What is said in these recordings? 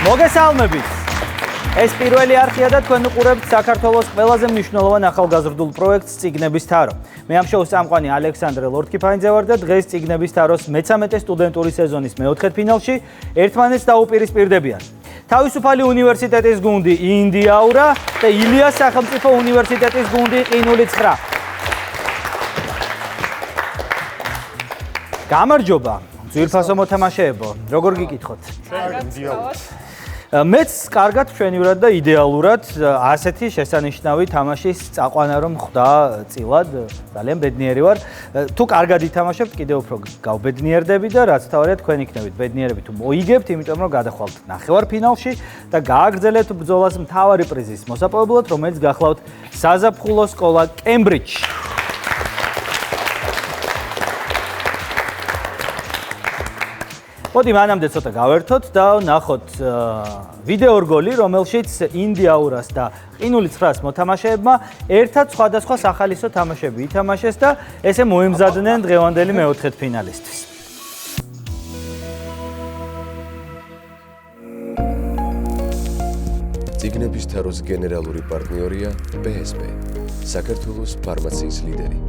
მოგესალმებით. ეს პირველი არხია და თქვენ უყურებთ საქართველოს ყველაზე მნიშვნელოვან ახალგაზრდულ პროექტს წიგნების თარო. მე ამ შოუს წამყვანი ალექსანდრე ლორთქიფანიძე ვარ და დღეს წიგნების თაროს მე-13 სტუდენტური სეზონის მეოთხედფინალში ერთმანეთს დაუპირისპირდებიან. თავისუფალი უნივერსიტეტის გუნდი ინდიაურა და ილიას სახელმწიფო უნივერსიტეტის გუნდი ყინული 9. გამარჯობა, ძვირფასო მოთამაშეებო, როგორ გიკითხოთ? მეც კარგად ჩვენივრად და იდეალურად ასეთი შესანიშნავი თამაშის წაყვანა რომ ხვდა წილად, ძალიან ბედნიერი ვარ. თუ კარგად ითამაშებთ, კიდევ უფრო გავბედნიერდები და რაც თავარია თქვენ იქნებით ბედნიერები თუ მოიგებთ, იმიტომ რომ გადახვალთ ნახევარფინალში და გააგრძელებთ ბრძოლას მთავარი პრიზის მოსაპოვებლად, რომელიც გახლავთ საზაფხულო სკოლა კემბრიჯში. მოდი მანამდე ცოტა გავერთოთ და ნახოთ ვიდეო რგოლი, რომელშიც ინდიაურას და ყინული 9-ს მოთამაშეებმა ერთად სხვადასხვა სახალისო თამაშები ითამაშეს და ესე მოემზადნენ დღევანდელი მეოთხედფინალისტვის. წიგნების თაროს გენერალური პარტნიორია PSP, საქართველოს ფარმაციის ლიდერი.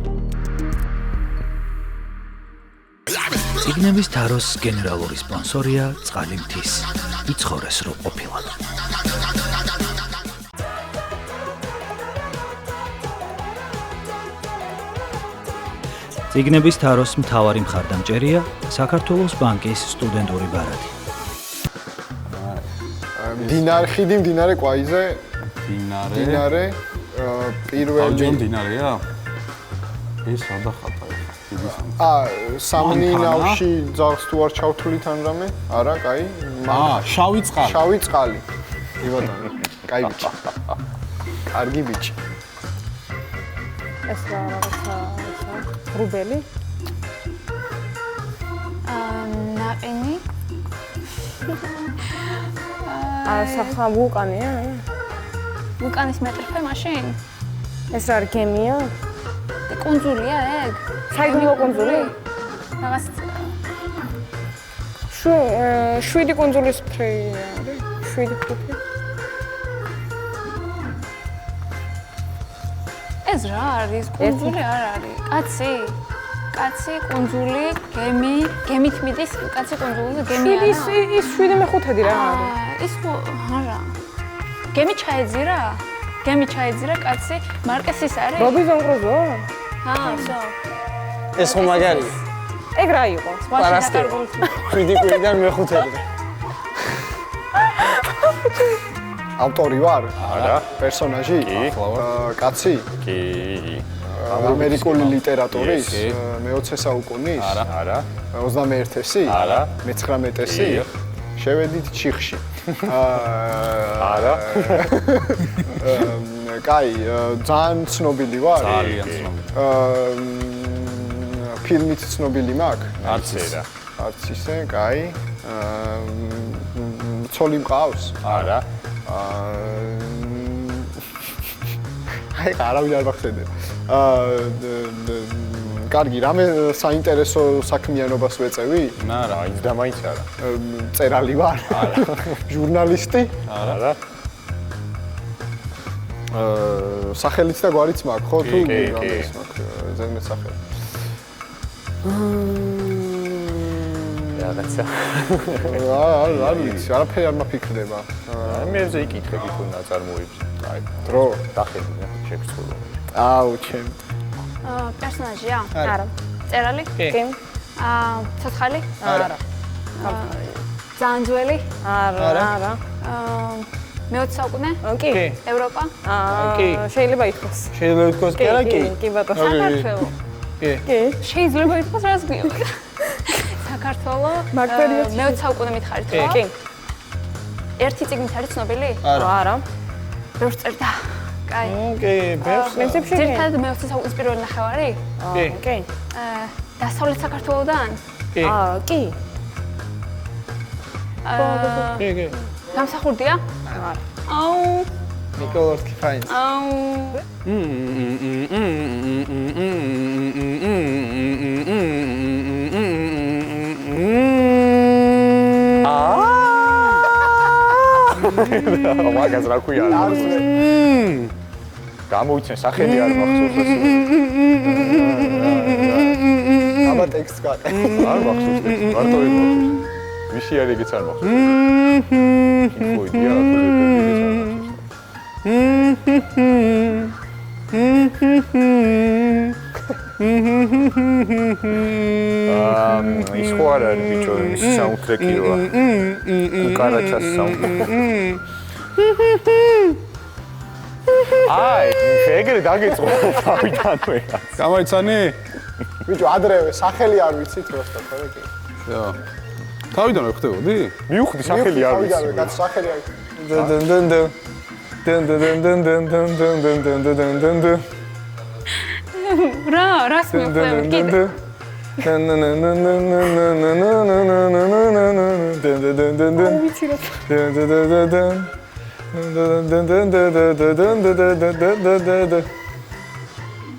წიგნების თაროს გენერალური სპონსორია წყალი მთის. იცხოვრეს რო ყოფილად. წიგნების თაროს მთავარი მხარდამჭერია საქართველოს ბანკის სტუდენტური ბარათი. მდინარე კვაიზე. მდინარე პირველი. აუჯო მდინარეა? ეს სადახატა. სამნინავში ძაღლს თუ არ ჩავთვლით ან რამე? არა, კაი. შავი წყალი. შავი წყალი. კი ბატონო. კაი ბიჭი. კარგი ბიჭი. ეს რაღაცა რუბელი. ნაყინი. სახა ვულკანია? ვულკანის მეტრფე მაშინ? ეს რა გემია? კუნძულია ეგ? საიდუმლო კუნძული? რაღაც 7 კუნძულის ფრეი არის. 7 ხუთი. ეს რა არის? კუნძული არ არის. კაცი, კუნძული, გემით მიდის, კაცი კუნძული და გემი არა. ის 7 მეხუთედი რა არის? ის არა. გემი ჩაეძირა, კაცი, მარკესის არის? რობინზონ კრუზო? всё. ეს ხომ მაგარია? ეგ რა იყო? პარასტევ. 7 კვირიდან მეხუთედი. ავტორი ვარ? არა. პერსონაჟი? კაცი? კი. ამერიკული ლიტერატურის მე-20 საუკუნის? არა. 21-ესი? არა. მე-19-ესი? შევედით ჩიხში. არა. კაი, ძალიან ცნობილი ვარ? ძალიან ცნობილი. ფილმით ცნობილი მაქვს? არც არა. არც ისე, კაი. ცოლი მყავს? არა. აი, არავინ არ მახსენდება. კარგი, რამე საინტერესო საქმიანობას ვეწევი? არა, ის და მაინც არა. წერალი ვარ? არა. ჟურნალისტი? არა. სახელიც და გვარიც მაქვს, ხო? თუ კი. რამეს მაქვს, ზედმეტ სახელი. რაღაცა. არ ვიცი, არაფერი არ მაფიქრდება. მეზე იკითხები თუ ნაწარმოებს. აი, დრო, დახედი, შეგწულა. აუ, ჩემ. პერსონაჟია? არა. წერალი? კი. ცოცხალი? არა. ძანძველი? არა. მე-20 საუკუნე? კი. ევროპა? კი. შეიძლება ითქვას. შეიძლება ითქვას კი არა კი. კი ბატონო. საქართველო? კი. შეიძლება ითქვას რას გვიოქ? საქართველო? მე-20 საუკუნე მითხარით ხო? კი. ერთი წიგნით არის ცნობილი? არა. ბევრს წერდა. კაი. კი, ბევრს. პრინციპში კი. ძირითადად მე-20 საუკუნის პირველი ნახევარი? კი. დასავლეთ საქართველოდან? კი. კი. გამსახურდია? არა. აუ. ნიკოლოზ კიფაინს. აუ. მაგას რა ქვია? გამოიცენ სახელი არ მახსოვს ეს. აბა ტექსტს გაყე. არ მახსოვს ტექსტი, მარტო ის მახსოვს. ვისი არის ეგეც არ მახსოვს. ინფოიდია ის ხო არ არის ბიჭო, ის საუნდტრეკია. უკარაჩას საუნდტრეკი. აი, ეგრე დაგეწყო თავიდანვე. გამოიცანი? ბიჭო, ადრევე სახელი არ ვიცით როსტა, ხო რა კი? ხო. თავიდანვე ხდებოდი? მივხვდი სახელი არ ვიცი. თავიდანვე კაც სახელი არ ვიცი. რას მივხვდები კიდე?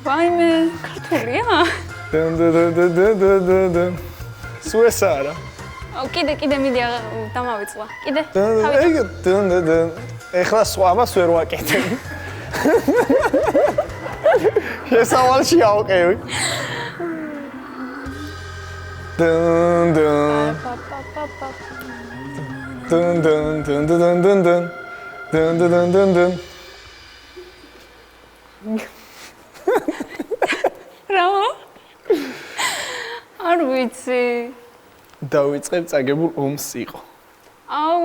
ვაიმე, ქართულია? სუესარა. კიდე მიდი დამავიწყვა. კიდე. ეხლა სხვა ამას ვერ ვაკეთებ. შესავალში ავყევი. რა? არ ვიცი. დავიწყებ წაგებულ ომს იყო. აუ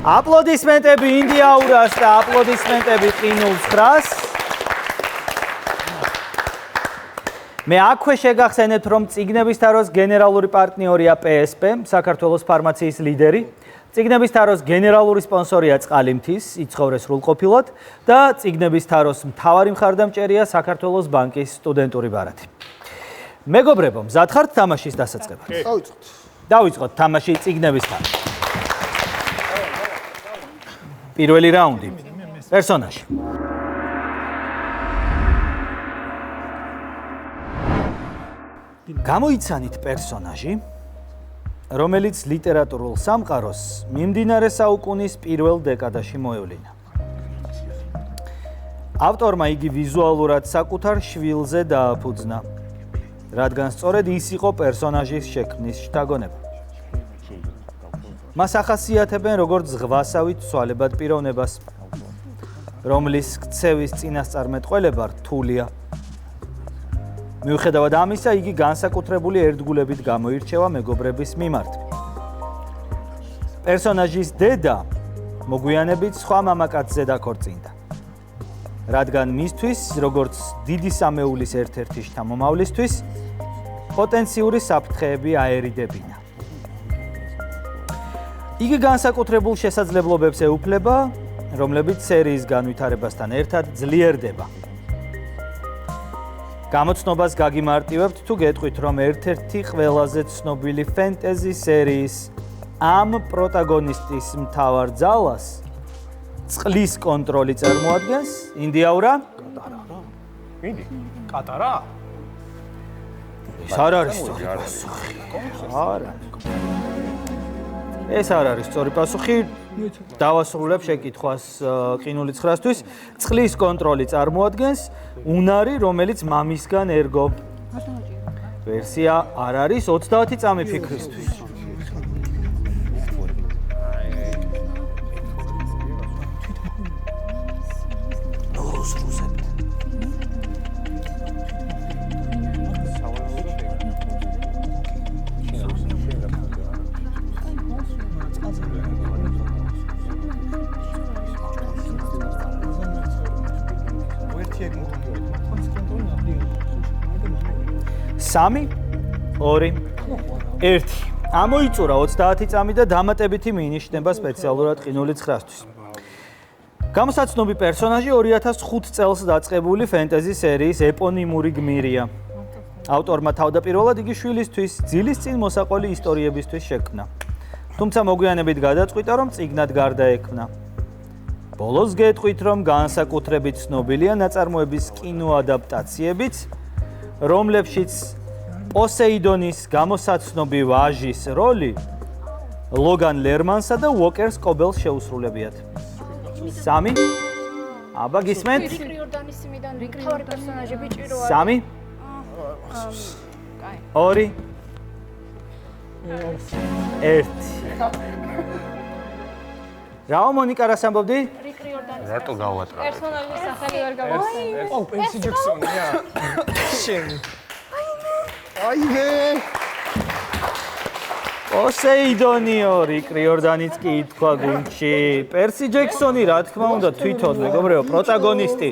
აპლოდისმენტები ინდიაურას და აპლოდისმენტები ყინულს ხრას. მე აქვე შეგახსენეთ, რომ წიგნების თაროს გენერალური პარტნიორია PSP, საქართველოს ფარმაციის ლიდერი. წიგნების თაროს გენერალური სპონსორია წყალიმთის, იცხოვრე სრულყოფილად და წიგნების თაროს მთავარი მხარდამჭერია საქართველოს ბანკის სტუდენტური ბარათი. მეგობრებო, მზად ხართ თამაშის დასაწყებად? დავიწყოთ თამაში წიგნების თარო. პირველი რაუნდი. პერსონაჟი. გამოიცანით პერსონაჟი, რომელიც ლიტერატურულ სამყაროს მიმდინარე საუკუნის პირველ დეკადაში მოევლინა. ავტორმა იგი ვიზუალურად საკუთარ შვილზე დააფუძნა, რადგან სწორედ ის იყო პერსონაჟის შექმნის შთაგონება. მას ახასიათებენ როგორც ზღვასავით ცვალებად პიროვნებას, რომლის ქცევის წინასწარმეტყველება რთულია. მიუხედავად ამისა, იგი განსაკუთრებული ერთგულებით გამოირჩევა მეგობრების მიმართ. პერსონაჟის დედა მოგვიანებით სხვა მამაკაცზე დაქორწინდა, რადგან მისთვის, როგორც დიდი სამეულის ერთ-ერთი შთამომავლისთვის, პოტენციური საფრთხეები აერიდებინა. იგი განსაკუთრებულ შესაძლებლობებს ეუფლება, რომლებიც სერიის განვითარებასთან ერთად ძლიერდება. გამოცნობას გაგიმარტივებთ თუ გეტყვით, რომ ერთ-ერთი ყველაზე ცნობილი ფენტეზი სერიის ამ პროტაგონისტის მთავარ ძალას წყლის კონტროლი წარმოადგენს. ინდიაურა? მიდი. კატარა? ეს არ არის სწორი პასუხი. არა. ეს არ არის სწორი პასუხი. დავასრულებ შეკითხვას ყინული ცხრასთვის. წყლის კონტროლი წარმოადგენს უნარი, რომელიც მამისგან ერგო. ვერსია არ არის 30 წამი ფიქრისთვის. სამი, 2, 1. ამოიწურა 30 წამი და დამატებითი მინიშნება სპეციალურად ყინული ცხრასთვის. გამოსაცნობი პერსონაჟი 2005 წელს დაწყებული ფენტეზი სერიის ეპონიმური გმირია. ავტორმა თავდაპირველად იგი შვილისთვის ძილის წინ მოსაყოლი ისტორიებისთვის შექმნა. თუმცა მოგვიანებით გადაწყვიტა, რომ წიგნად გარდაექმნა. ბოლოს გეტყვით, რომ განსაკუთრებით ცნობილია ნაწარმოების კინოადაპტაციებიც, რომლებშიც პოსეიდონის გამოსაცნობი ვაჟის როლი ლოგან ლერმანსა და უოკერ სკობელს შეუსრულებიათ. 3. აბა გისმენთ? რიორდანის სიმიდან მთავარი პერსონაჟები ჭირო 3. 2. 1. რაო მონიკა რას ამბობდი? რატო გავატრავე? პერსონაჟის სახელი ვერ გავახსენე. ო, პენსი ჯექსონია. შენ. აიმე. პოსეიდონი 2, კრიორდანიც კი ითქვა გუნდში. პერსი ჯექსონი რა თქმა უნდა თვითონ მეგობრებო პროტაგონისტი.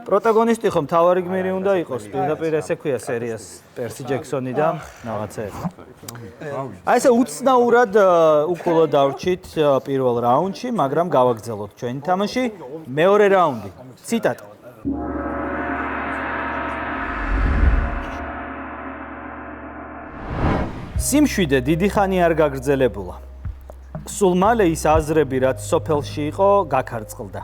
პროტაგონისტი ხომ მთავარი გმირი უნდა იყოს. პირდაპირ ესე ქვია სერიას პერსი ჯექსონი და რაღაცეები. აი ესე უცნაურად უკულა დავრჩით პირველ რაუნდში, მაგრამ გავაგრძელოთ ჩვენი თამაში. მეორე რაუნდი. ციტატა. სიმშვიდე დიდი ხანი არ გაგრძელებულა. სულ მალე ის აზრები, რაც სოფელში იყო, გაქარწყლდა.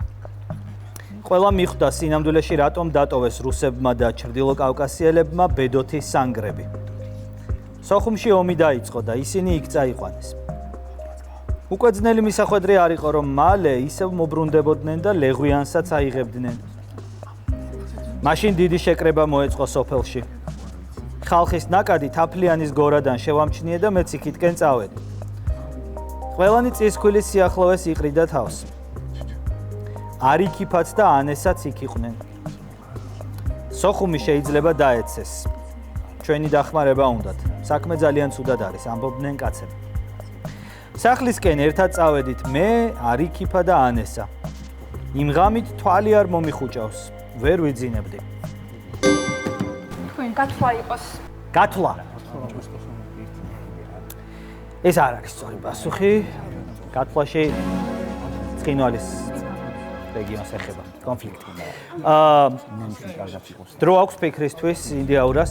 ყველა მიხვდა სინამდვილეში რატომ დატოვეს რუსებმა და ჩრდილოკავკასიელებმა ბედოთის სანგრები. სოხუმში ომი დაიწყო და ისინი იქ წაიყვანეს. უკვე ძნელი მისახვედრი არ იყო, რომ მალე ისევ მობრუნდებოდნენ და ლეღვიანსაც აიღებდნენ. მაშინ დიდი შეკრება მოეწყო სოფელში. ხალხის ნაკადი თაფლიანის გორადან შევამჩნიე და მეც იქითკენ წავედი. ყველანი წისქვილის სიახლოვეს იყრიდა თავს. არიქიფაც და ანესაც იქ იყვნენ. სოხუმი შეიძლება დაეცეს. ჩვენი დახმარება უნდათ. საქმე ძალიან ცუდად არის, ამბობდნენ კაცები. სახლისკენ ერთად წავედით მე, არიქიფა და ანესა. იმ ღამით თვალი არ მომიხუჭავს. ვერ ვიძინებდი. თქვენ გათვლა იყოს. გათვლა. ეს არ არის სწორი პასუხი. გათვლაში ცხინვალის რეგიონს ეხება კონფლიქტი. დრო აქვს ფიქრისთვის ინდიაურას.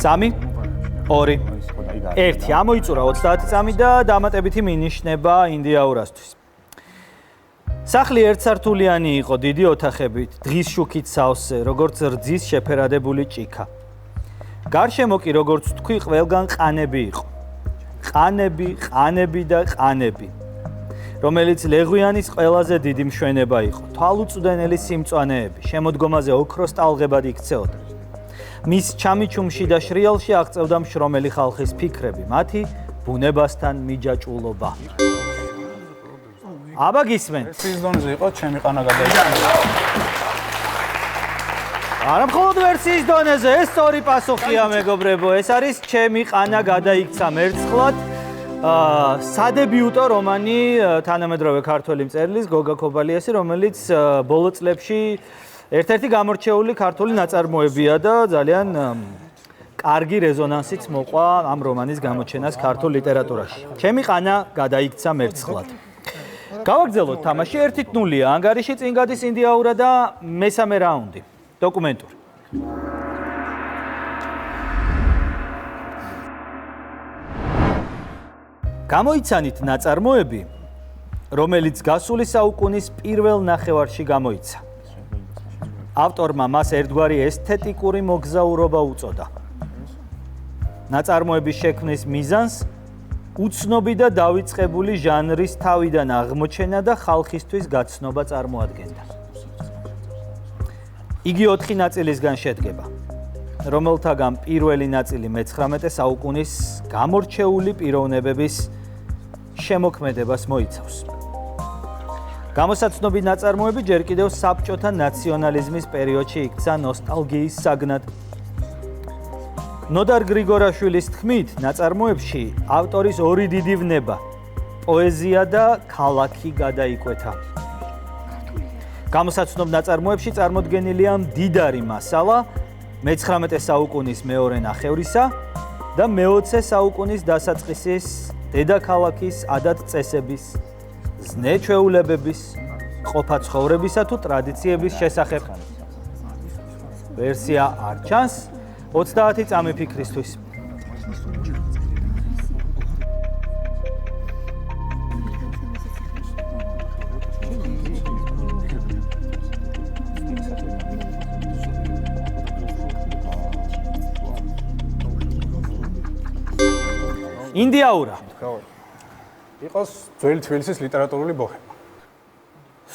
სამი, 2, 1. ამოიწურა 30 წამი და დამატებითი მინიშნება ინდიაურასთვის. სახლი ერთსართულიანი იყო, დიდი ოთახებით, დღის შუქით სავსე, როგორც რძის შეფერადებული ჭიქა. გარშემო კი როგორც თქვი, ყველგან ყანები იყო. ყანები და ყანები. რომელიც ლეღვიანის ყველაზე დიდი მშვენება იყო. თვალუწვდენელი სიმწვანეები, შემოდგომაზე ოქროს ტალღებად იქცეოდა. მის ჩამიჩუმში და შრიალში აღწევდა მშრომელი ხალხის ფიქრები, მათი ბუნებასთან მიჯაჭვულობა. აბა გისმენთ? ვერციის დონეზე იყო ჩემი ყანა გადაიქცა. არა მხოლოდ ვერსიის დონეზე, ეს სწორი პასუხია მეგობრებო, ეს არის ჩემი ყანა გადაიქცა მერცხლად. სადებიუტო რომანი თანამედროვე ქართველი მწერლის გოგა ქობალიასი, რომელიც ბოლო წლებში ერთ-ერთი გამორჩეული ქართული ნაწარმოებია და ძალიან კარგი რეზონანსიც მოყვა ამ რომანის გამოჩენას ქართულ ლიტერატურაში. ჩემი ყანა გადაიქცა მერცხლად. გავაგრძელოთ თამაში 1-0-ია. ანგარიში წინ გადის ინდიაურა და მესამე რაუნდი. დოკუმენტური. გამოიცანით ნაწარმოები, რომელიც გასული საუკუნის პირველ ნახევარში გამოიცა. ავტორმა მას ერთგვარი ესთეტიკური მოგზაურობა უწოდა. ნაწარმოების შექმნის მიზანს უცნობი და დავიწყებული ჟანრის თავიდან აღმოჩენა და ხალხისთვის გაცნობა წარმოადგენდა. იგი 4 ნაწილისგან შედგება, რომელთაგან პირველი ნაწილი მე-19 საუკუნის გამორჩეული პიროვნებების შემოქმედებას მოიცავს. გამოსაცნობი ნაწარმოები ჯერ კიდევ საბჭოთა ნაციონალიზმის პერიოდში იქცა ნოსტალგიის საგნად. ნოდარ გრიგორაშვილის თქმით, ნაწარმოებში ავტორის ორი დიდი ვნება, პოეზია და ქალაქი გადაიკვეთა. გამოსაცნობ ნაწარმოებში წარმოდგენილია მდიდარი მასალა მე-19 საუკუნის მეორე ნახევრისა და მე-20 საუკუნის დასაწყისის დედაქალაქის ადათ-წესების, ზნე-ჩვეულებების, ყოფა ცხოვრებისა თუ ტრადიციების შესახებ. ვერსია არ ჩანს 30 წამი ფიქრისთვის. ინდიაურა. იყოს ძველი თბილისის ლიტერატურული ბოჰემა.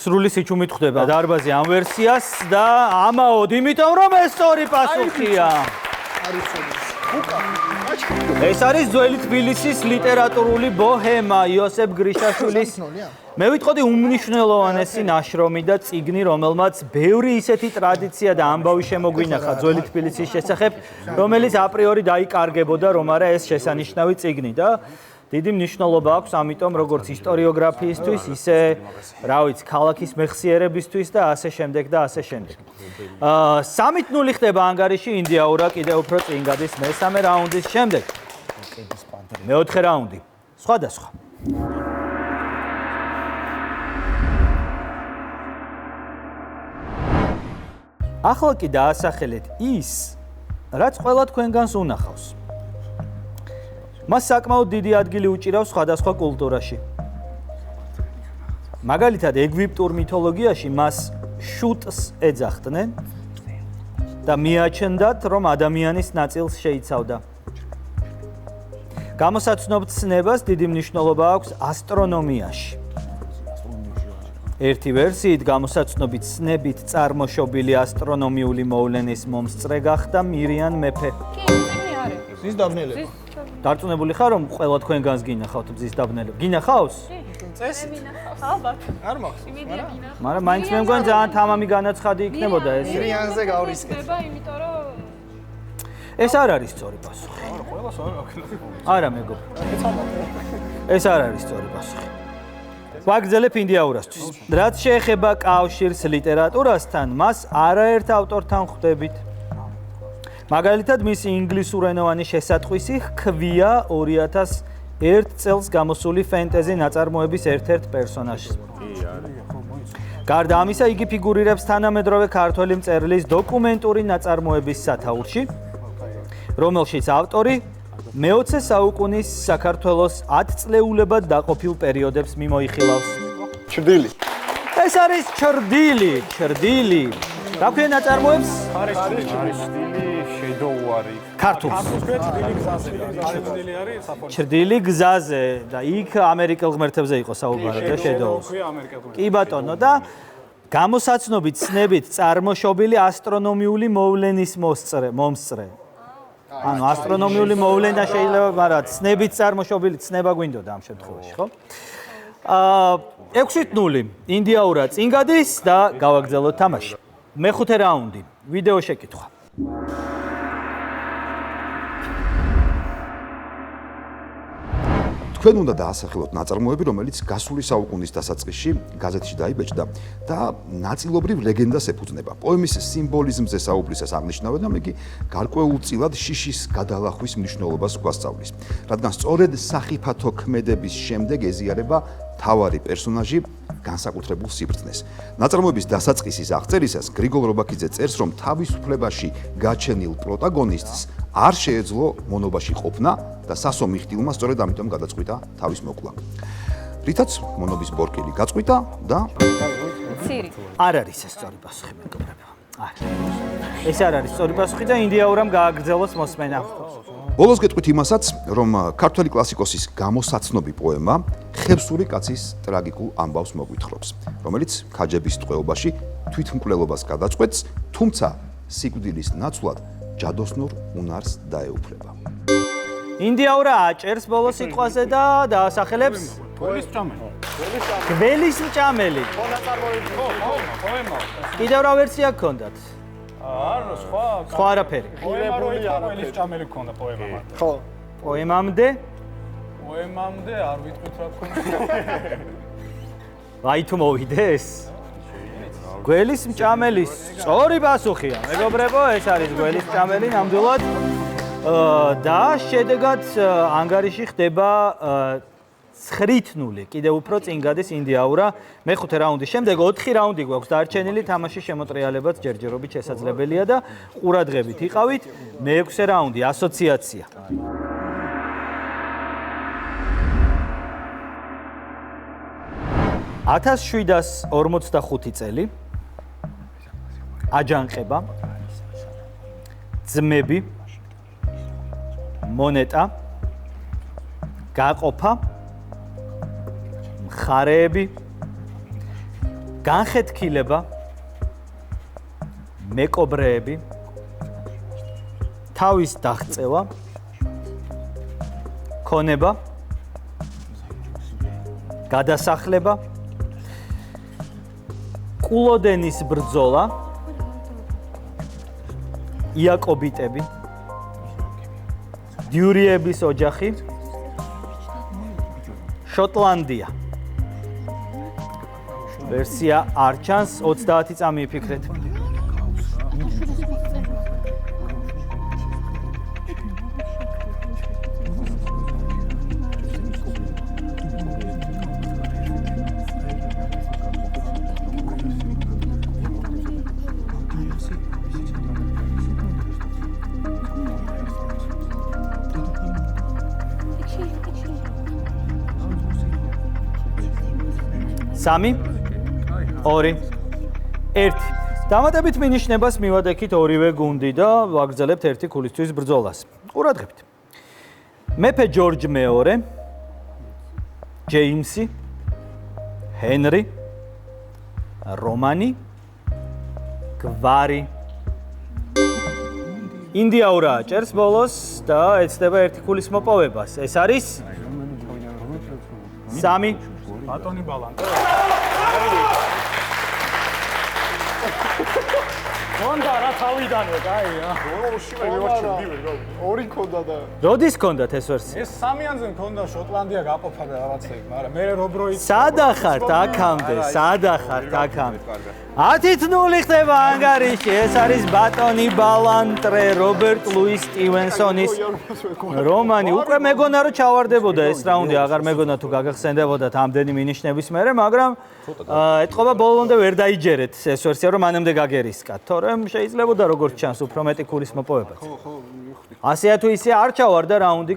სრული სიჩუმით ხვდება დარბაზი ამ ვერსიას და ამაოდ, იმიტომ რომ ეს სწორი პასუხია. ეს არის ძველი თბილისის ლიტერატურული ბოჰემა იოსებ გრიშაშვილის. მე ვიტყოდი უმნიშვნელოვანესი ნაშრომი და წიგნი, რომელმაც ბევრი ისეთი ტრადიცია და ამბავი შემოგვინახა ძველი თბილისის შესახებ, რომელიც აპრიორი დაიკარგებოდა, რომ არა ეს შესანიშნავი წიგნი და დიდი მნიშვნელობა აქვს ამიტომ როგორც ისტორიოგრაფიისთვის, ისე, რა ვიცი, ქალაქის მეხსიერებისთვის და ასე შემდეგ და ასე შემდეგ. 3-0 ხდება ანგარიში ინდიაურა კიდევ უფრო წინ გადის მესამე რაუნდის შემდეგ. მეოთხე რაუნდი. სხვადასხვა. ახლა კი დაასახელეთ ის, რაც ყველა თქვენგანს უნახავს. მას საკმაოდ დიდი ადგილი უჭირავს სხვადასხვა კულტურაში. მაგალითად, ეგვიპტურ მითოლოგიაში მას შუტს ეძახდნენ და მიაჩნდათ, რომ ადამიანის ნაწილს შეიცავდა. გამოსაცნობ ცნებას დიდი მნიშვნელობა აქვს ასტრონომიაში. ერთი ვერსიით გამოსაცნობი ცნებით წარმოშობილი ასტრონომიული მოვლენის მომსწრე გახდა მირიან მეფე. ზის დაბნელება. დარწმუნებული ხარ, რომ ყველა თქვენგანს გინახავთ მზის დაბნელება? გინახავს? წესით. ალბათ. არ მახსოვს, მაგრამ მაგრამ მაინც მე მგონი ძალიან თამამი განაცხადი იქნებოდა ეს. მირიანზე გავრისკეთ. იმიტომ რომ ეს არ არის სწორი პასუხი. ყველას არ აქვს. არა მეგობრო. ეს არ არის სწორი პასუხი. ვაგრძელებ ინდიაურასთვის. რაც შეეხება კავშირს ლიტერატურასთან, მას არაერთ ავტორთან ხვდებით. მაგალითად, მისი ინგლისურენოვანი შესატყვისი ჰქვია 2001 წელს გამოსული ფენტეზი ნაწარმოების ერთ-ერთ პერსონაჟს. გარდა ამისა, იგი ფიგურირებს თანამედროვე ქართველი მწერლის დოკუმენტური ნაწარმოების სათაურში, რომელშიც ავტორი მე-20 საუკუნის საქართველოს 10 წლეულებად დაყოფილ პერიოდებს მიმოიხილავს. ჩრდილი. ეს არის ჩრდილი. რა ქვია ნაწარმოებს? არის ჩრდილი შედოუარი. ქართულს. ჩრდილი გზაზე. ჩრდილი არის საფორტო. ჩრდილი გზაზე და იქ ამერიკელ ღმერთებზე იყო საუბარი და შედოუს. კი ბატონო და გამოსაცნობით ცნებით წარმოშობილი ასტრონომიული მოვლენის მომსწრე. ანუ ასტრონომიული მოვლენა შეიძლება, მაგრამ ცნებით წარმოშობილი ცნება გვინდოდა ამ შემთხვევაში, ხო? 6-0 ინდიაურა წინ გადის და გავაგრძელოთ თამაში. მეხუთე რაუნდი. ვიდეო შეკითხვა. თქვენ უნდა დაასახელოთ ნაწარმოები, რომელიც გასული საუკუნის დასაწყისში გაზეთში დაიბეჭდა და ნაწილობრივ ლეგენდას ეფუძნება. პოემის სიმბოლიზმზე საუბრისას აღნიშნავენ, რომ იგი გარკვეულწილად შიშის გადალახვის მნიშვნელობას გვასწავლის. რადგან სწორედ სახიფათო ქმედების შემდეგ ეზიარება თავარი პერსონაჟი განსაკუთრებულ სიბრძნეს. ნაწარმოების დასაწყისის აღწერისას გრიგოლ რობაქიძე წერს, რომ თავისუფლებაში გაჩენილ პროტაგონისტს არ შეეძლო მონობაში ყოფნა და სასო მიხტილმა სწორედ ამიტომ გადაწყვიტა თავის მოკლა. რითაც მონობის ბორკილი გაწყვიტა და ცირი. არ არის ეს სწორი პასუხი, მეგობრებო. ეს არ არის სწორი პასუხი და ინდიაურამ გააგრძელოს მოსმენა. ბოლოს გეტყვით იმასაც, რომ ქართველი კლასიკოსის გამოსაცნობი პოემა ხევსური კაცის ტრაგიკულ ამბავს მოგვითხრობს, რომელიც ქაჯების ტყვეობაში თვითმკვლელობას გადაწყვეტს, თუმცა სიკვდილის ნაცვლად ჯადოსნურ უნარს დაეუფლება. ინდიაურა აჭერს ბოლოს სიტყვაზე და დაასახელებს გველის მჭამელი. გველის მჭამელი. კიდევ რა ვერსია გქონდათ? არა, სხვა არაფერი. გველის მჭამელი გქონდა პოემა მარტო. ხო. პოემამდე? პოემამდე არ ვიტყვით რა გქონდა. აი თუ მოვიდეს. გველის მჭამელის სწორი პასუხია. მეგობრებო, ეს არის გველის მჭამელი, ნამდვილად. და შედეგად ანგარიში ხდება 9-0. კიდევ უფრო წინ გადის ინდიაურა მეხუთე რაუნდის შემდეგ 4 რაუნდი გვაქვს დარჩენილი, თამაშის შემოტრიალებაც ჯერჯერობით შესაძლებელია და ყურადღებით იყავით. მეექვსე რაუნდი ასოციაცია. $1745 წელი. აჯანყება. ძმები. მონეტა. გაყოფა. მხარეები. განხეთქილება. მეკობრეები. თავის დაღწევა. ქონება. გადასახლება. კულოდენის ბრძოლა. იაკობიტები. დიურიების ოჯახი. შოტლანდია. ვერსია არ ჩანს, 30 წამი იფიქრეთ. სამი, 2, 1. დამატებით მინიშნებას მივადექით ორივე გუნდი და ვაგრძელებთ ერთი ქულისთვის ბრძოლას. ყურადღებით. მეფე ჯორჯ მეორე, ჯეიმსი, ჰენრი, რომანი, გვარი. ინდიაურა ჭერს ბოლოს და ეცდება ერთი ქულის მოპოვებას. ეს არის 3. ბატონი ბალანტე. კონდა რა თავიდანვე, კაია. ორი ქონდა და როდის გქონდათ ეს ვერსია? ეს სამიანზე მქონდა შოტლანდია გაყოფა და რაღაცები, მაგრამ მე რობროიც სადახართ აქამდე, სადახართ აქამდე. 10-0 ხდება ანგარიში. ეს არის ბატონი ბალანტრე, რობერტ ლუის სტივენსონის რომანი. უკვე მეგონა რომ ჩავარდებოდა ეს რაუნდი, აღარ მეგონა თუ გაგახსენდებოდათ ამდენი მინიშნების მერე, მაგრამ ეთყობა ბოლომდე ვერ დაიჯერეთ ეს ვერსია, რომ მანამდე გაგერისკათ, თორემ შეიძლებოდა როგორც ჩანს უფრო მეტი ქულის მოპოვებაც. ასეა თუ ისე არ ჩავარდა რაუნდი,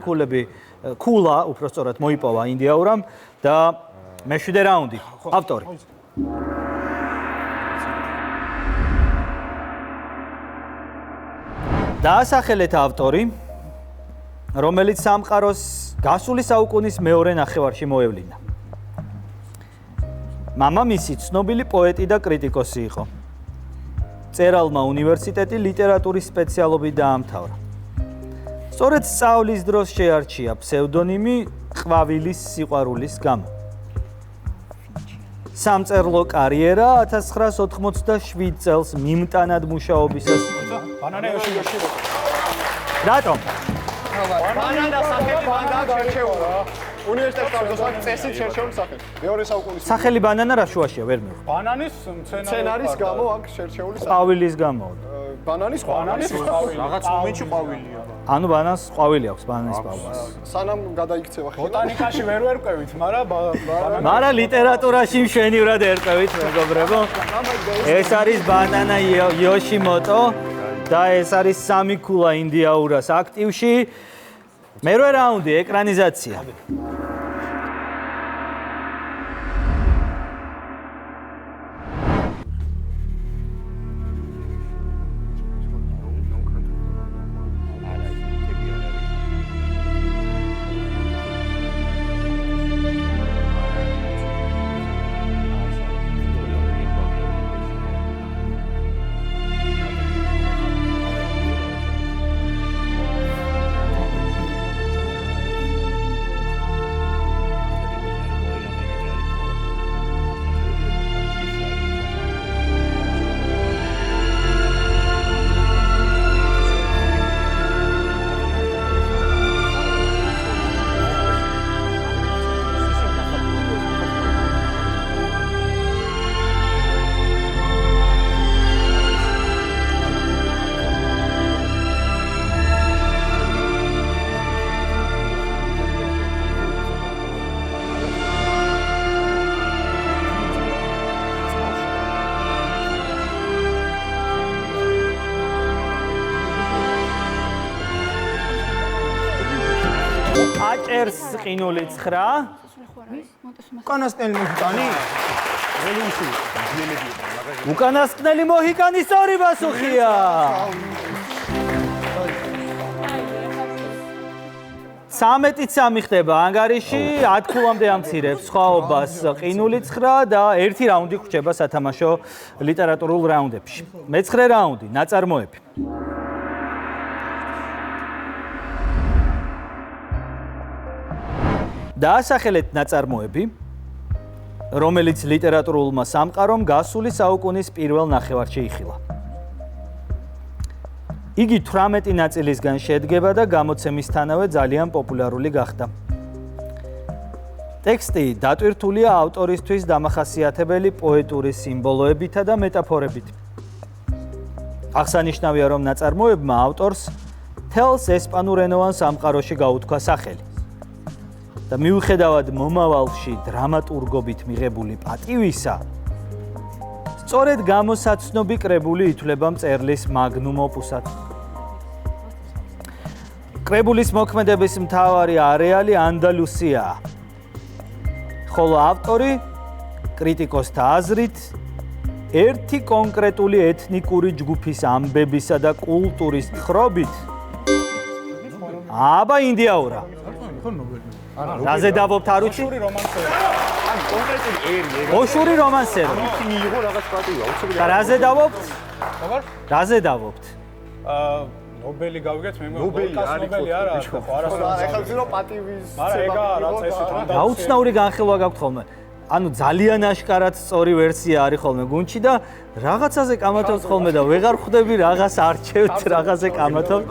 ქულა უпростоრად მოიპოვა ინდიაურამ და მე-7 რაუნდი. ავტორი. დაასახელეთ ავტორი, რომელიც სამყაროს გასული საუკუნის მეორე ნახევარში მოევლინა. მამამისი ცნობილი პოეტი და კრიტიკოსი იყო. წერალმა უნივერსიტეტი ლიტერატურის სპეციალობით დაამთავრა. სწორედ სწავლის დროს შეარჩია ფსევდონიმი ყვავილის სიყვარულის გამო. სამწერლო კარიერა 1987 წელს მიმტანად მუშაობისას. ბანანეოში რატომ? ბანანა სახელი მანდ შერჩეულა. უნივერსიტეტში დავდოსვათ წესით შერჩეული სახელი. მეორე საუკუნის სახელი ბანანა რა შუაშია, ვერ მივხვდი. ბანანის სცენარის გამო აქ შერჩეული სახელი. ყვავილის გამო. ბანანის ყვავილი. რაღაც მომენტში ყვავილია. ანუ ბანანს ყვავილი აქვს, ბანანის ყვავილს. სანამ გადაიქცევა ხელი. ბოტანიკაში ვერ ვერკვევით, მაგრამ ლიტერატურაში მშვენივრად ერკვევით, მეგობრებო. ეს არის ბანანა იოშიმოტო და ეს არის სამი ქულა ინდიაურას აქტივში. მერვე რაუნდი, ეკრანიზაცია. წერს ყინული 9. უკანასკნელი მოჰიკანი? უკანასკნელი მოჰიკანი სწორი პასუხია. 13-3 ხდება ანგარიში, 10 ქულამდე ამცირებს სხვაობას ყინული 9 და 1 რაუნდი ხრჩება სათამაშო ლიტერატურულ რაუნდებში. მე-9 რაუნდი, ნაწარმოები. დაასახელეთ ნაწარმოები, რომელიც ლიტერატურულმა სამყარომ გასული საუკუნის პირველ ნახევარში იხილა. იგი 18 ნაწილისგან შედგება და გამოცემისთანავე ძალიან პოპულარული გახდა. ტექსტი დატვირთულია ავტორისთვის დამახასიათებელი პოეტური სიმბოლოებითა და მეტაფორებით. აღსანიშნავია, რომ ნაწარმოებმა ავტორს თელს ესპანურენოვან სამყაროში გაუთქვა სახელი. და მიუხედავად მომავალში დრამატურგობით მიღებული პატივისა, სწორედ გამოსაცნობი კრებული ითვლება მწერლის მაგნუმ ოპუსად. კრებულის მოქმედების მთავარი არეალი ანდალუსიაა, ხოლო ავტორი კრიტიკოსთა აზრით ერთი კონკრეტული ეთნიკური ჯგუფის ამბებისა და კულტურის თხრობით აბა ინდიაურა. რაზე დავობთ არ ვიცი? ოშური რომანსერო. მიიღო რაღაც პატივი, აუცილებლად. და რაზე დავობთ? რაზე დავობთ? ნობელი გავიგეთ მე ნობელი არა ხო არა ხო პატივის არა ეგა რა წესით რა გაუცნაური განხილვა გაქვთ ხოლმე. ანუ ძალიან აშკარად სწორი ვერსია არის ხოლმე გუნდში და რაღაცაზე კამათობთ ხოლმე და ვეღარ ხვდები რაღაც არჩევთ რაღაცზე კამათობთ.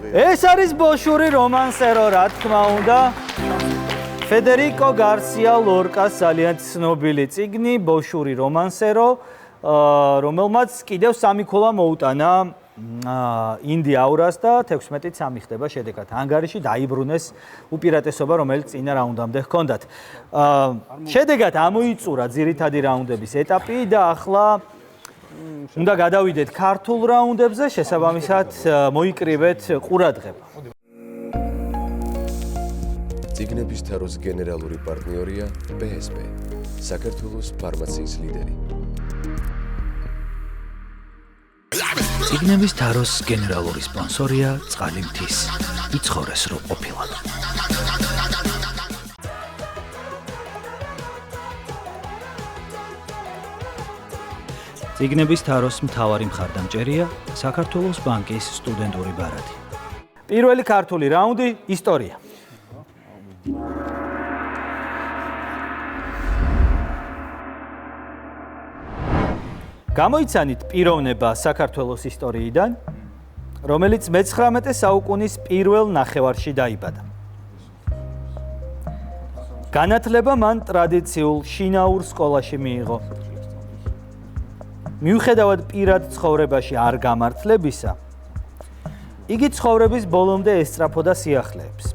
ეს არის ბოშური რომანსერო, რა თქმა უნდა. ფედერიკო გარსია ლორკას ძალიან ცნობილი წიგნი ბოშური რომანსერო, რომელმაც კიდევ 3 ქულა მოუტანა ინდიაურას და 16-3 ხდება შედეგად. ანგარიში დაიბრუნეს უპირატესობა, რომელიც წინა რაუნდამდე ჰქონდათ. შედეგად ამოიწურა ძირითადი რაუნდების ეტაპი და ახლა უნდა გადავიდეთ ქართულ რაუნდებზე, შესაბამისად მოიკრივეთ ყურადღება. წიგნების თაროს გენერალური პარტნიორია PSP, საქართველოს ფარმაციის ლიდერი. წიგნების თაროს გენერალური სპონსორია წყალი მთის. იცხოვრეს რო ყოფილად. წიგნების თაროს მთავარი მხარდამჭერია საქართველოს ბანკის სტუდენტური ბარათი. პირველი ქართული რაუნდი ისტორია. გამოიცანით პიროვნება საქართველოს ისტორიიდან, რომელიც მე-19 საუკუნის პირველ ნახევარში დაიბადა. განათლება მან ტრადიციულ შინაურ სკოლაში მიიღო. მიუხედავად პირად ცხოვრებაში არ გამართლებისა, იგი ცხოვრების ბოლომდე ესწრაფოდა სიახლეებს.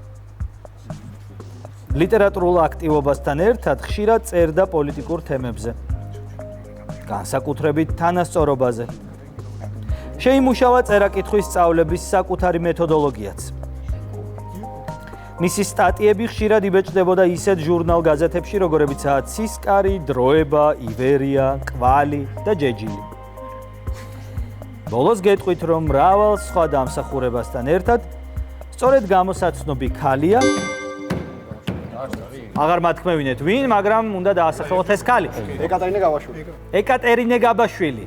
ლიტერატურულ აქტივობასთან ერთად ხშირად წერდა პოლიტიკურ თემებზე. განსაკუთრებით თანასწორობაზე. შეიმუშავა წერა-კითხვის სწავლების საკუთარი მეთოდოლოგიაც. მისი სტატიები ხშირად იბეჭდებოდა ისეთ ჟურნალ-გაზეთებში, როგორებიცაა ცისკარი, დროება, ივერია, კვალი და ჯეჯილი. ბოლოს გეტყვით, რომ მრავალ სხვა დამსახურებასთან ერთად სწორედ გამოსაცნობი ქალია. აღარ მათქმევინეთ ვინ, მაგრამ უნდა დაასახელოთ ეს ქალი. ეკატერინე გაბაშვილი. ეკატერინე გაბაშვილი.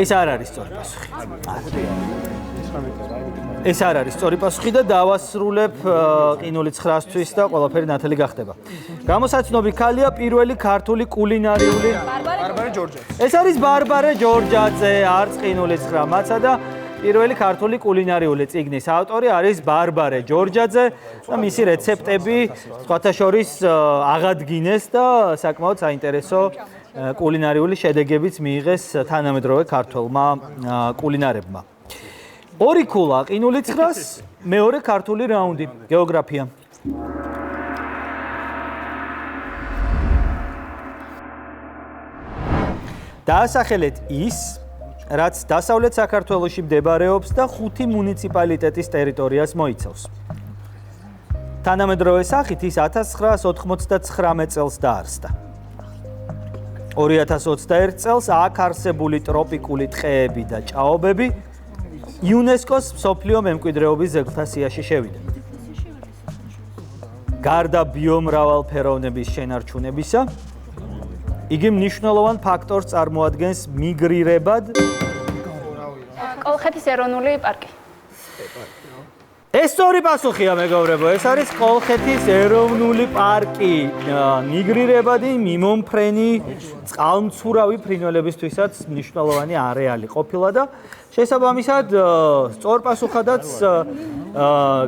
ეს არ არის სწორი პასუხი. ეს არ არის სწორი პასუხი და დავასრულებ ყინული 9-თვის და ყველაფერი ნათელი გახდება. გამოსაცნობი ქალია პირველი ქართული კულინარიული ბარბარე ჯორჯაძე. ეს არის ბარბარე ჯორჯაძე, არც ყინული 9 მაცა და პირველი ქართული კულინარიული წიგნის ავტორი არის ბარბარე ჯორჯაძე და მისი რეცეპტები სხვათა შორის აღადგინეს და საკმაოდ საინტერესო კულინარიული შედეგებიც მიიღეს თანამედროვე ქართველმა კულინარებმა. ორი ქულა ყინული 9-ს, მეორე ქართული რაუნდი, გეოგრაფია. დაასახელეთ ის, რაც დასავლეთ საქართველოში მდებარეობს და 5 მუნიციპალიტეტის ტერიტორიას მოიცავს. თანამედროვე სახით ის 1999 წელს დაარსდა. 2021 წელს აქ არსებული ტროპიკული ტყეები და ჭაობები იუნესკოს მსოფლიო მემკვიდრეობის ძეგლთა სიაში შევიდა. გარდა ბიომრავალფეროვნების შენარჩუნებისა, იგი მნიშვნელოვან ფაქტორს წარმოადგენს მიგრირებად კოლხეთის ეროვნული პარკი. ეს სწორი პასუხია, მეგობრებო, ეს არის კოლხეთის ეროვნული პარკი. მიგრირებადი, მიმომფრენი, წყალმცურავი ფრინველებისთვისაც მნიშვნელოვანი არეალი ყოფილა და შესაბამისად სწორ პასუხადაც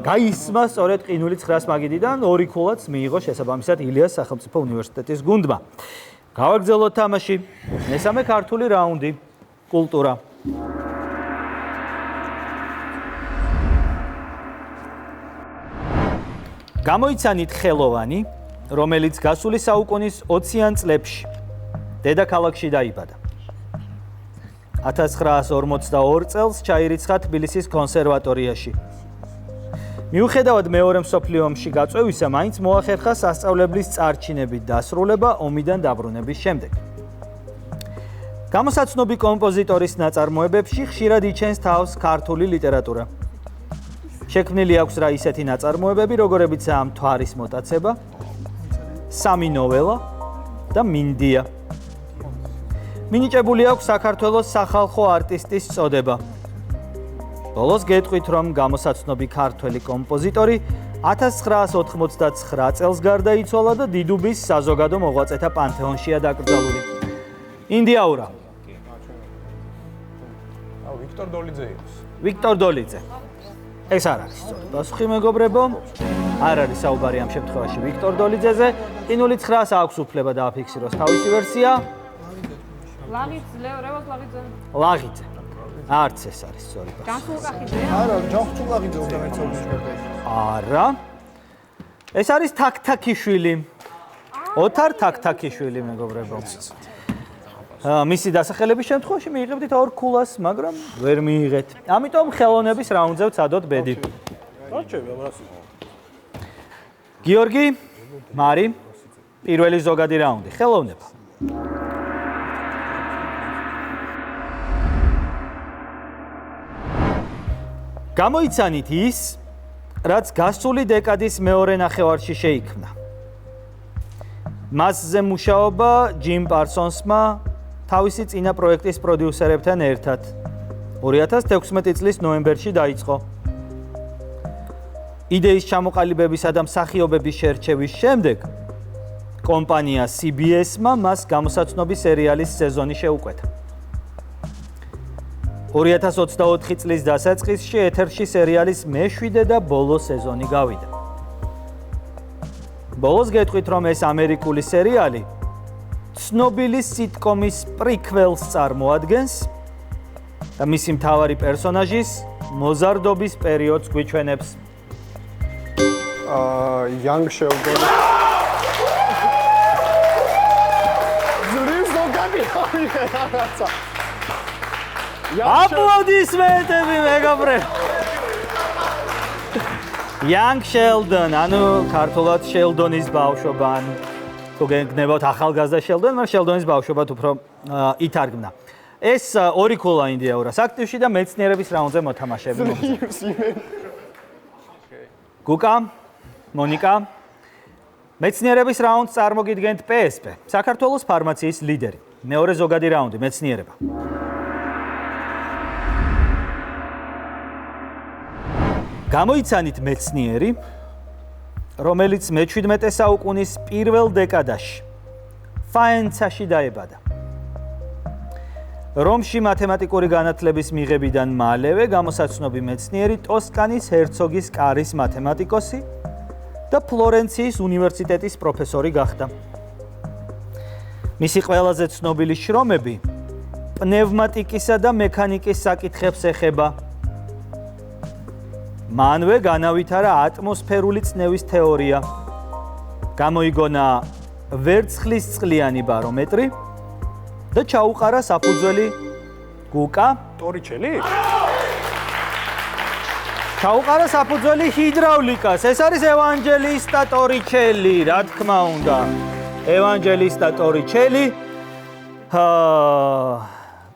გაისმა სწორედ ყინული 900 მაგიდიდან 2 ქულაც მიიღო შესაბამისად ილიას სახელმწიფო უნივერსიტეტის გუნდმა. გავაგრძელოთ თამაში. მესამე ქართული რაუნდი. კულტურა. გამოიცანით ხელოვანი, რომელიც გასული საუკუნის 20-იან წლებში დედაქალაქში დაიბადა. 1942 წელს ჩაირიცხა თბილისის კონსერვატორიაში. მიუხედავად მეორე მსოფლიო ომში გაწვევისა, მაინც მოახერხა სასწავლებლის წარჩინებით დასრულება ომიდან დაბრუნების შემდეგ. გამოსაცნობი კომპოზიტორის ნაწარმოებებში ხშირად იჩენს თავს ქართული ლიტერატურა. შექმნილი აქვს რა ისეთი ნაწარმოებები, როგორებიცაა მთვარის მოტაცება, სამი ნოველა და მინდია. მინიჭებული აქვს საქართველოს სახალხო არტისტის წოდება. ბოლოს გეტყვით, რომ გამოსაცნობი ქართველი კომპოზიტორი 1989 წელს გარდაიცვალა და დიდუბის საზოგადო მოღვაწეთა პანთეონშია დაკრძალული. ინდიაურა. ვიქტორ დოლიძე იყოს. ვიქტორ დოლიძე. ეს არ არის სწორი პასუხი, მეგობრებო. არ არის საუბარი ამ შემთხვევაში ვიქტორ დოლიძეზე. ყინული 900 აქვს უფლება დააფიქსიროს თავისი ვერსია. ლაღიძე. არც ეს არის სწორი პასუხი. არა, ჯანხჩულაღიძე უნდა მეცოდეს. არა. ეს არის თაქთაქიშვილი. ოთარ თაქთაქიშვილი, მეგობრებო. მისი დასახელების შემთხვევაში მიიღებდით 2 ქულას, მაგრამ ვერ მიიღეთ. ამიტომ ხელოვნების რაუნდზე ვცადოთ ბედი. არჩევი ამას. გიორგი, მარი, პირველი ზოგადი რაუნდი. ხელოვნება. გამოიცანით ის, რაც გასული დეკადის მეორე ნახევარში შეიქმნა. მასზე მუშაობა ჯიმ პარსონსმა თავისი წინა პროექტის პროდიუსერებთან ერთად 2016 წლის ნოემბერში დაიწყო. იდეის ჩამოყალიბებისა და მსახიობების შერჩევის შემდეგ კომპანია CBS-მა მას გამოსაცნობი სერიალის სეზონი შეუკვეთა. 2024 წლის დასაწყისში ეთერში სერიალის მე-7 და ბოლო სეზონი გავიდა. ბოლოს გეტყვით, რომ ეს ამერიკული სერიალი ცნობილი სიტკომის პრიკველს წარმოადგენს და მისი მთავარი პერსონაჟის მოზარდობის პერიოდს გვიჩვენებს. Young Sheldon. ზრიზო გამიხარია. აპლოდისმენტები, მეგობრებო. Young Sheldon, ანუ ქართულად Sheldon-ის ბავშვობა, ან თუ გეკნებათ ახალგაზრდა Sheldon, მაგრამ Sheldon-ის ბავშვობად უფრო ითარგმნა. ეს 2 ქულა ინდიაურას აქტივში და მეცნიერების რაუნდზე მოთამაშეები. გუკა, მონიკა, მეცნიერების რაუნდს წარმოგიდგენთ PSP, საქართველოს ფარმაციის ლიდერი. მეორე ზოგადი რაუნდი, მეცნიერება. გამოიცანით მეცნიერი, რომელიც მე-17 საუკუნის პირველ დეკადაში ფაენცაში დაიბადა. რომში მათემატიკური განათლების მიღებიდან მალევე გამოსაცნობი მეცნიერი ტოსკანის ჰერცოგის კარის მათემატიკოსი და ფლორენციის უნივერსიტეტის პროფესორი გახდა. მისი ყველაზე ცნობილი შრომები პნევმატიკისა და მექანიკის საკითხებს ეხება. მანვე განავითარა ატმოსფერული წნევის თეორია. გამოიგონა ვერცხლისწყლიანი ბარომეტრი და ჩაუყარა საფუძველი გუკა ტორიჩელი? ჩაუყარა საფუძველი ჰიდრავლიკას. ეს არის ევანჯელისტა ტორიჩელი, რა თქმა უნდა. ევანჯელისტა ტორიჩელი.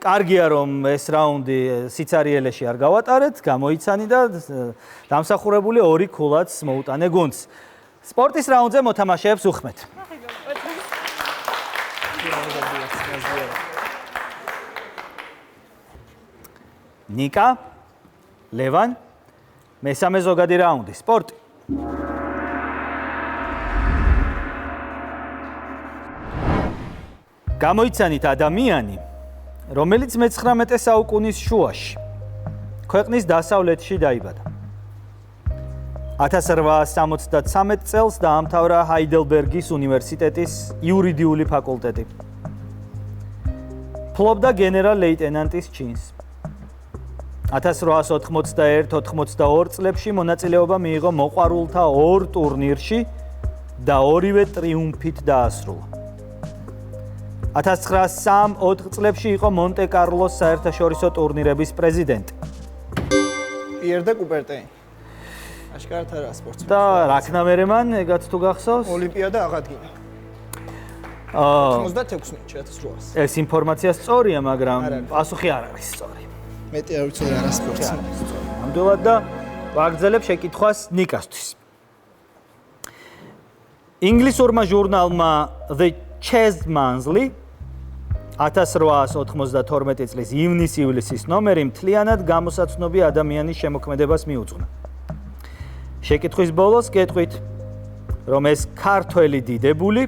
კარგია რომ ეს რაუნდი სიცარიელეში არ გავატარეთ, გამოიცანი და დამსახურებული 2 ქულაც მოუტანე გუნდს. სპორტის რაუნდზე მოთამაშეებს უხმეთ. ნიკა, ლევან, მესამე ზოგადი რაუნდი, სპორტი. გამოიცანით ადამიანი, რომელიც მე-19 საუკუნის შუაში ქვეყნის დასავლეთში დაიბადა. 1873 წელს დაამთავრა ჰაიდელბერგის უნივერსიტეტის იურიდიული ფაკულტეტი. ფლობდა გენერალ-ლეიტენანტის ჩინს. 1891-92 წლებში მონაწილეობა მიიღო მოყვარულთა 2 ტურნირში და 2-ვე ტრიუმფით დაასრულა. 1903-4 წლებში იყო მონტე-კარლოს საერთაშორისო ტურნირების პრეზიდენტი. პიერ და კუპერტეინი. აშკარად არა სპორტსმენი. და რაკნამერემან, ეგაც თუ გახსოვს? ოლიმპიადა აღადგინა. 96 წელს 1800. ეს ინფორმაცია სწორია, მაგრამ პასუხი არ არის სწორი. მეტი არ ვიცოდი არა სპორტსმენი. ნამდვილად და ვაგრძელებ შეკითხვას ნიკასთვის. ინგლისურმა ჟურნალმა The Chess Monthly 1892 წლის ივნის-ივლისის ნომერი მთლიანად გამოსაცნობი ადამიანის შემოქმედებას მიუძღვნა. შეკითხვის ბოლოს გეტყვით, რომ ეს ქართველი დიდებული,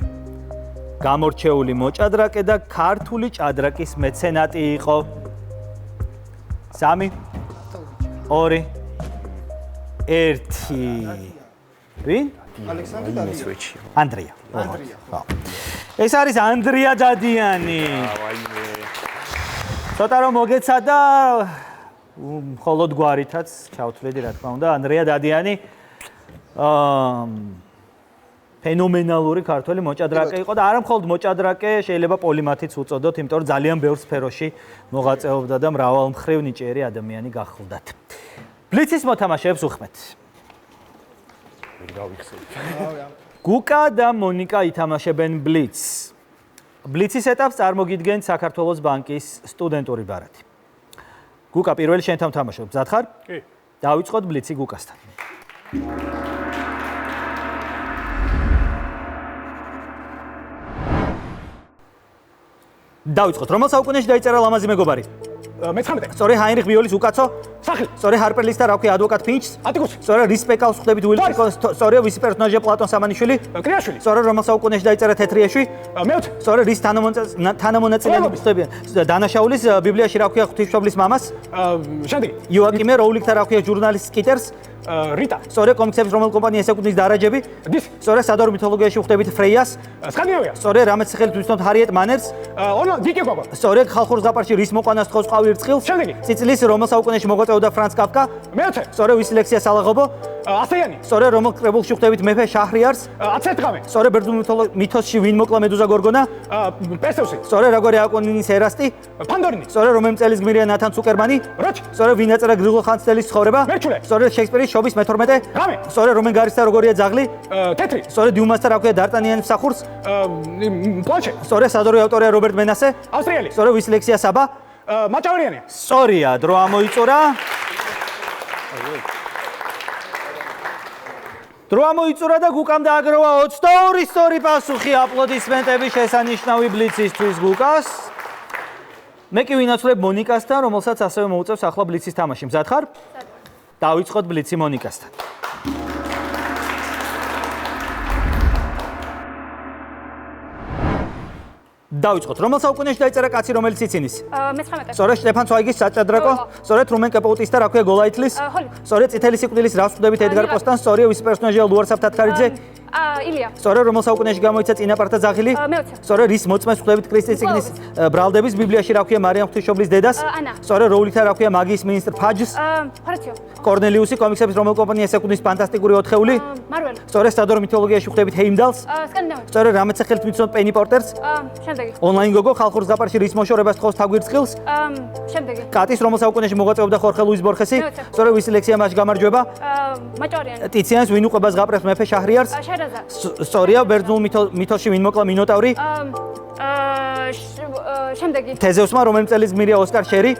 გამორჩეული მოჭადრაკე და ქართული ჭადრაკის მეცენატი იყო. 3, 2, 1. ვინ? ალექსანდრე დადიანი. ანდრია. ეს არის ანდრია დადიანი. ცოტა რომ მოგეცადა, მხოლოდ გვარითაც ჩავთვლედი, რა თქმა უნდა, ანდრია დადიანი ფენომენალური ქართველი მოჭადრაკე იყო და არა მხოლოდ მოჭადრაკე, შეიძლება პოლიმათიც უწოდოთ, იმიტომ რომ ძალიან ბევრ სფეროში მოღვაწეობდა და მრავალმხრივ ნიჭიერი ადამიანი გახლდათ. ბლიცის მოთამაშეებს უხმეთ. გუკა და მონიკა ითამაშებენ ბლიცს. ბლიცის ეტაპს წარმოგიდგენთ საქართველოს ბანკის სტუდენტური ბარათი. გუკა, პირველი შენთან ვთამაშობ, მზად ხარ? კი. დავიწყოთ ბლიცი გუკასთან. დავიწყოთ, რომელ საუკუნეში დაიწერა ლამაზი მეგობარი? მე-19. სწორი ჰაინრიხ ბიოლის უკაცო? სახლი. სწორი ჰარპერ-ლის და რა ვქვია ადვოკატ ფინჩს? ატიკუსი. სწორი რისპეკალს ხვდებით უილფრიკოს? სწორი ვისი პერსონაჟია პლატონ სამანიშვილი? კრიაშვილი. სწორი რომელ საუკუნეში დაიწერა თეთრიეში? მე-20. სწორი რის თანამონაწილეობის ხდებიან? დანაშაულის ბიბლიაში რა ვქვია ღვთისმშობლის მამას? შენდი. იოაკიმე როულიქთან რა ვქვია ჟურნალისტ კიტერს? რიტა. სწორი კომიქსების რომელ კომპანიას ეკუთვნის დარაჯები? დის. სწორი სადორ მითოლოგიაში ხვდებით ფრეიას? სკანდინავია. სწორი რამეც სახელით ვისწოთ ჰარიეტ მანერს? ონა დიკე გოგო. სწორი ხალხურ ზაფხულში რის მოყვანას თხოვს ყავი რწყილს? შემდეგი. წიწილის რომელ საუკუნეში მოღვაწეობდა ფრანც კაფკა? მე-20. სწორი ვის ლექსიას ალაღობო? ასეიანი. სწორი რომელ კრებულში ხვდებით მეფე შაჰრიარს? 10 დღამე. სწორი ბერძნულ მითოსში ვინ მოკლა მედუზა გორგონა? პერსევსი. სწორი როგორი აკონინის ერასტი? ფანდორინი. სწორი რომელი წელის გმირია ნათან ცუკერმანი? როჩ. სწორი ვინ აწერა გრიგოლ ხანძთელის ცხოვრება? მერჩულე. სწორი შექსპირის შობის მე-12? ღამე. სწორი რომელი გარისთა როგორია ძაღლი? თეთრი. სწორი დიუმასთან რა ქვია დარტანიანის მსახურს? პლანშე. სწორი სადორი ავტორია რობერტ მენასე? ავსტრიელი. სწორი ვის ლექსია საბა? მაჭავერიანი. სწორია, დრო ამოიწურა. დრო ამოიწურა და გუკამ დააგროვა 22 სწორი პასუხი. აპლოდისმენტები შესანიშნავი ბლიცისთვის გუკას. მე კი ვინაცვლებ მონიკასთან, რომელსაც ასევე მოუწევს ახლა ბლიცის თამაში. მზად ხარ? დავიწყოთ ბლიცი მონიკასთან. დავიწყოთ. რომელ საუკუნეში დაიწერა კაცი, რომელიც იცინის? მე-19. სწორედ შტეფან ცვაიგის საჭადრაკო? სწორედ რუმენ კეპოუტის და რა ქვია გოლაითლის? ჰოლივუდი. სწორედ წითელი სიკვდილის რას ხვდებით ედგარ პოსტან? სწორია ვის პერსონაჟია ლუარ საფთათქარიძე? ილია. სწორედ რომელ საუკუნეში გამოიცა წინაპართა ძაღილი? მეოცე. სწორედ რის მოწმეს ხვდებით ქრისტეს წიგნის ბრალდების ბიბლიაში რა ქვია მარიამ ღვთისმშობლის დედას? ანა. სწორედ როულითა რა ქვია მაგიის მინისტრ ფაჯს? ჰორაციო. კორნელიუსი კომიქსების რომელ კომპანიას ეკუთვნის ფანტასტიკური ოთხეული? მარველი. სწორედ სადორ მითოლოგიაში ხვდებით ჰეიმდალს? სკანდინავია. სწორედ რამეც სახელით მიცნობ პენი პორტერს? შემდეგი. ონლაინ გოგო ხალხურ ზღაპარში რის მოშორებას თხოვს თაგვირწყილს? შემდეგი. კატის რომელ საუკუნეში მოღვაწეობდა ხორხე ლუის ბორხესი? მეოცე. სწორედ ვის ლექსია მასში გამარჯვება? მაჭარიანი. ტიციანს ვინ უყვება ზღაპრებს მეფე შაჰრიარს? შერაზა. სწორია ბერძნულ მითოლოგიაში ვინ მოკლა მინოტავრი? შემდეგი. თეზევსმა რომელი წელს გმირია ოსკარ შერი?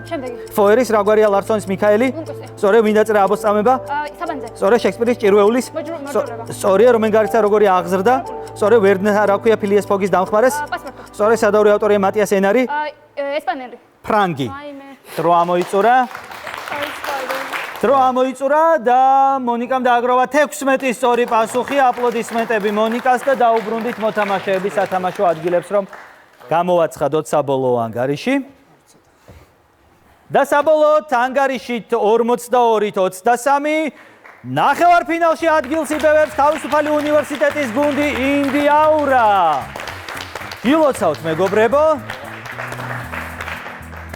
შემდეგი. ფოერის რაგვარია ლარსონის მიქაელი? ლუკასი. სწორედ ვინ დაწერა აბოს წამება? საბანძე. სწორედ შექსპირის ჭირვეულის? მოჯრება. სწორია რომელი გარიცა როგორი აღზრდა? სწორედ ვერნერ რა ქვია ფილიას ფოგის დამხმარეს? პასპორტი. სწორედ სადავრი ავტორია მატიას ენარი? ესპანელი. ფრანგი. აიმე. დრო ამოიწურა. დრო ამოიწურა და მონიკამ დააგროვა 16 სწორი პასუხი. აპლოდისმენტები მონიკას და დაუბრუნდით მოთამაშეების სათამაშო ადგილებს, რომ გამოვაცხადოთ საბოლოო ანგარიში. და საბოლოოდ ანგარიშით 42-23 ნახევარფინალში ადგილს იბევებს თავისუფალი უნივერსიტეტის გუნდი ინდიაურა. გილოცავთ მეგობრებო.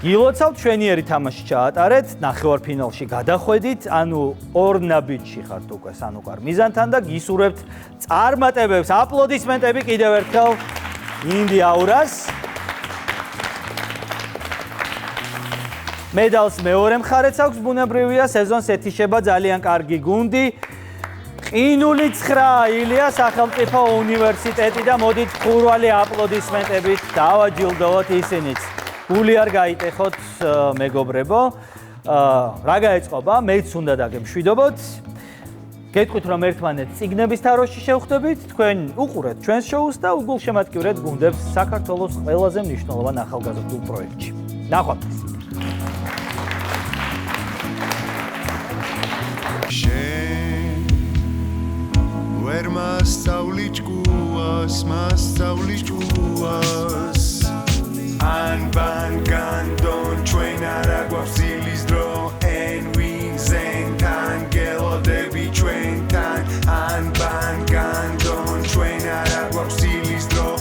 გილოცავთ, ჩვენიერი თამაში ჩაატარეთ, ნახევარფინალში გადახვედით, ანუ ორ ნაბიჯში ხართ უკვე სანუკარ მიზანთან და გისურვებთ წარმატებებს. აპლოდისმენტები კიდევ ერთხელ ინდიაურას. მედალს მეორე მხარეც აქვს, ბუნებრივია, სეზონს ეთიშება ძალიან კარგი გუნდი. ყინული 9 ილია სახელმწიფო უნივერსიტეტი და მოდით ხურვალი აპლოდისმენტებით დავაჯილდოვოთ ისინიც. გული არ გაიტეხოთ მეგობრებო. რა გაეწყობა? მეც უნდა დაგემშვიდობოთ. გეტყვით რომ ერთმანეთს წიგნების თაროში შევხვდებით, თქვენ უყურეთ ჩვენს შოუს და უგულშემატკივრეთ გუნდებს საქართველოს ყველაზე მნიშვნელოვან ახალგაზრდულ პროექტში. ნახვამდის. ვერ მასწავლი ჭკუას, მასწავლი ჭკუას ანბან განდონ ჩვენ არა გვაქვს ძილის დრო and wings and tan გელოდები ჩვენთან ანბან განდონ ჩვენ არა გვაქვს ძილის დრო